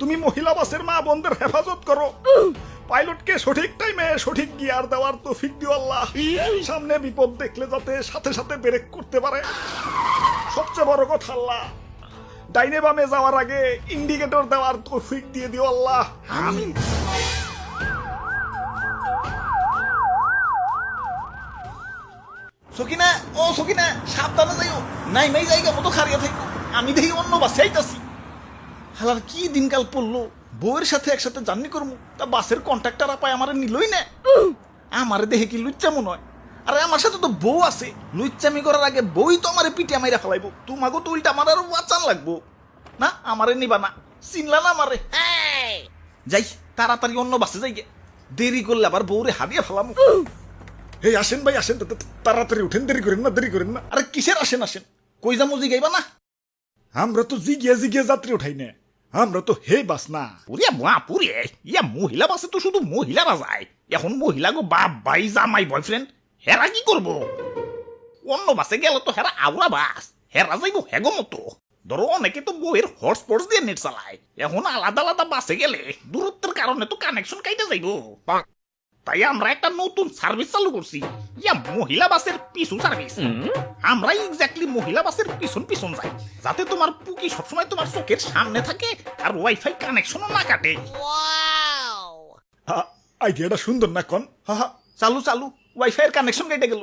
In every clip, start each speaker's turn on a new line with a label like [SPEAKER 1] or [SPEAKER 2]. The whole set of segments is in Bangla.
[SPEAKER 1] তুমি মহিলা বাসের মা বোনদের হেফাজত করো। পাইলটকে সঠিক টাইমে সঠিক গিয়ার দেওয়ার তৌফিক দিও আল্লাহ। সামনে বিপদ দেখলে যাতে সাথে সাথে ব্রেক করতে পারে। সবচেয়ে বড় কথা আল্লাহ, ডাইনে বামে যাওয়ার আগে ইন্ডিকেটর দেওয়ার তৌফিক দিয়ে দিও আল্লাহ। আমিন।
[SPEAKER 2] সকিনা, ও সকিনা, সাবধানে যাইও, নাই মাই জায়গা মতো খারিয়া থাকো। আমি দেখি অন্য বাসে আইতাছি। হালার কি দিনকাল পড়লো, বউয়ের সাথে একসাথে জার্নি করবো, তা বাসের কন্ট্রাক্টর আপায় আমারে নিলই না। আমারে দেখে কি লুচ্চামু নয়? আরে আমার সাথে তো বউ আছে, লুচ্চামি করার আগে বউই তো আমারে পিটিয়া মাইরা ফেলাইবো। তোমাকে তো উল্টা আমার আরো বাঁচান লাগবো না। আমারে নিবা না, চিনলা না আমারে। যাই তাড়াতাড়ি অন্য বাসে যাই গে, দেরি করলে আবার বউরে হারিয়ে ফেলামু।
[SPEAKER 1] এই আসেন ভাই আসেন, তাড়াতাড়ি উঠেন, দেরি করেন না, দেরি করেন না।
[SPEAKER 2] আরে কিসের আসেন আসেন, কই যামু জিগাইবা না?
[SPEAKER 1] আমরা তো জিগিয়ে জিগিয়ে যাত্রী উঠাই না, আমরা তো হে বাস না।
[SPEAKER 2] পুরিয়া বাপুরে, ইয়া মহিলা বাসে তো শুধু মহিলারা যায়। এখন মহিলা গো বাপ ভাই জামাই বয়ফ্রেন্ড, হেরা কি করব? অন্য বাসে গেলে তো হেরা আউরা বাস, হেরা যাইব হেগো মতো। ধরো অনেকে তো বইয়ের হটস্পট দিয়ে নেট চালায়। এখন আলাদা আলাদা বাসে গেলে দূরত্বের কারণে তো কানেকশন কাইতে যাইব। তাই আমরা একটা নতুন সার্ভিস চালু করছি, ইয়া মহিলা বাসের পিছু সার্ভিস। আমরা এক্স্যাক্টলি মহিলা বাসের পিছন পিছন যাই, যাতে তোমার পুকি সবসময় তোমার চোখের সামনে থাকে আর ওয়াইফাই কানেকশনও না কাটে।
[SPEAKER 1] আইডিয়াটা সুন্দর না কন?
[SPEAKER 2] হা হা, চালু চালু, ওয়াইফাই এর কানেকশন কেটে গেল।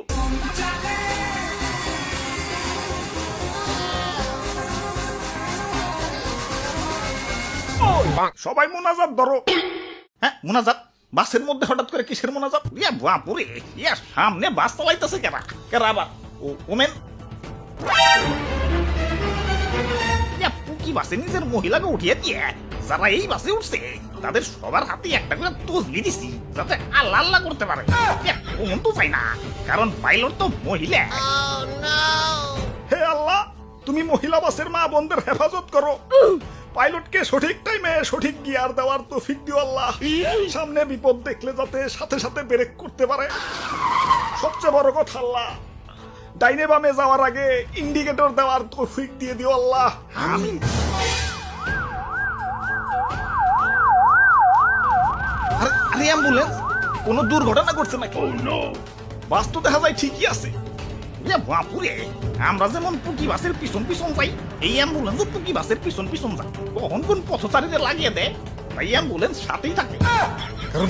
[SPEAKER 1] সবাই মোনাজাত ধরো।
[SPEAKER 2] হ্যাঁ মোনাজাত? বাসের মধ্যে হঠাৎ করে কিসের মোনাজাত? ইয়া বাপুরে, ইয়া সামনে বাস চালাইতেছে কেরা কেরা আবার? ও ওমেন, ইয়া পুকি বাসে নিজের মহিলাকে উঠিয়ে দিয়ে যারা এই বাসে উঠছে তাদের সবার হাতে একটা করে তসবি দিছি, যাতে আল্লাহ আল্লাহ করতে পারে। ইয়া ওমন তো চাই না, কারণ পাইলট তো মহিলা।
[SPEAKER 1] হে আল্লাহ, তুমি মহিলা বাসের মা বোনদের হেফাজত করো। পাইলটকে সঠিক টাইমে সঠিক গিয়ার দেওয়ার তৌফিক দিও আল্লাহ। সামনে বিপদ দেখলে যাতে সাথে সাথে ব্রেক করতে পারে। সবচেয়ে বড় কথা আল্লাহ, ডাইনে বামে যাওয়ার আগে ইন্ডিকেটর দেওয়ার তৌফিক দিয়ে দিও আল্লাহ। আমিন।
[SPEAKER 2] আরে অ্যাম্বুলেন্স, কোন দুর্ঘটনা ঘটছে নাকি?
[SPEAKER 1] বাস তো দেখা যায় ঠিকই আছে।
[SPEAKER 2] ইয়া বাপুরে, আমরা যেমন পুকি বাসের পিছন পিছন যাই, এই অ্যাম্বুলেন্সও পুকি বাসের পিছন পিছন যায়। কখন কোন পথচারীদের লাগিয়ে দেয়, তাই অ্যাম্বুলেন্স সাথেই থাকে।
[SPEAKER 1] কারণ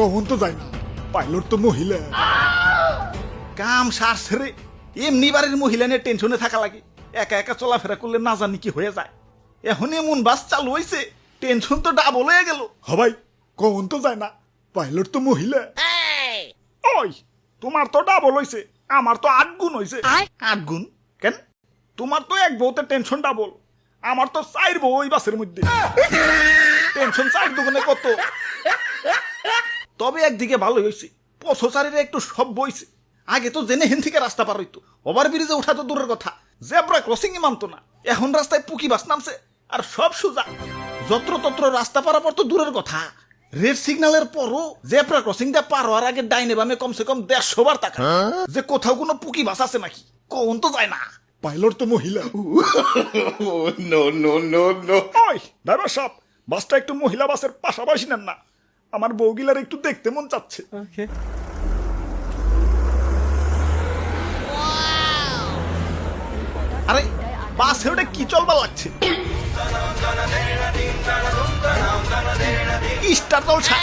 [SPEAKER 1] কখন তো যায় না, পাইলট তো মহিলা।
[SPEAKER 2] কাম সার ছেড়ে এমনি বাড়ির মহিলা নিয়ে টেনশনে থাকা লাগে। একা একা চলাফেরা করলে না জানি কি হয়ে যায়। এখন এমন বাস চালু হয়েছে, টেনশন তো ডাবল হয়ে গেল।
[SPEAKER 1] হবাই কখন তো যায় না, পাইলট তো মহিলা। ওই তোমার তো ডাবল হইছে, আমার তো 8 গুণ হইছে।
[SPEAKER 2] 8 গুণ কেন?
[SPEAKER 1] তোমার তো এক বউতে টেনশন ডাবল, আমার তো 4 বউ ওই বাসের মধ্যে।
[SPEAKER 2] টেনশন 4 দুগুণে কত? তবে একদিকে ভালো হয়েছে, পথচারীরা একটু সব বইছে। আগে তো জেনে হেন থেকে রাস্তা পার হইতো, ওভার ব্রিজে ওঠা তো দূরের কথা, জেব্রা ক্রসিং এ মানতো না। এখন রাস্তায় পুকি বাস নামছে আর সব সোজা। যত্র তত্র রাস্তা পারার পর তো দূরের কথা, রেড সিগন্যালের পরও জেব্রা ক্রসিংটা পার হওয়ার আগে ডাইনে বামে কমসে কম 150 বার টাকা যে কোথাও কোনো পুকি বাস আছে নাকি। কোন তো যায় না,
[SPEAKER 1] পাইলট তো মহিলা। ওই ড্রাইভার সাহেব, বাসটা একটু মহিলা বাসের পাশাপাশি নেন না, আমার বউগিলার একটু দেখতে মন চাচ্ছে।
[SPEAKER 2] আরে বাসে ওটা কি চলবার লাগছে? স্টার জলসা।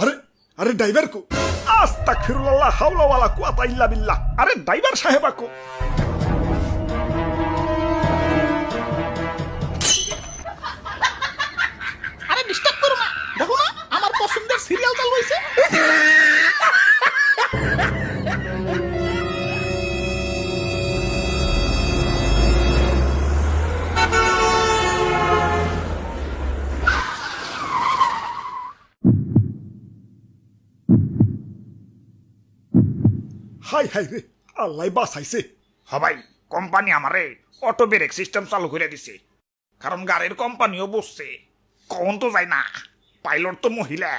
[SPEAKER 1] আরে আরে ড্রাইভার কো? আস্তাগফিরুল্লাহ, হাওলা ওয়ালা কুওয়াতা ইল্লা বিল্লাহ। আরে ড্রাইভার সাহেব কো?
[SPEAKER 2] আরে ডিস্টার্ব করো না, দেখো না আমার পছন্দের সিরিয়াল চালু হয়েছে।
[SPEAKER 1] হাই হাই রে, আল্লাহ বাঁচাইছে।
[SPEAKER 2] হবাই কোম্পানি আমারে অটো ব্রেক সিস্টেম চালু করে দিছে, কারণ গাড়ির কোম্পানিও বসছে। কোন তো যায় না, পাইলট তো মহিলা।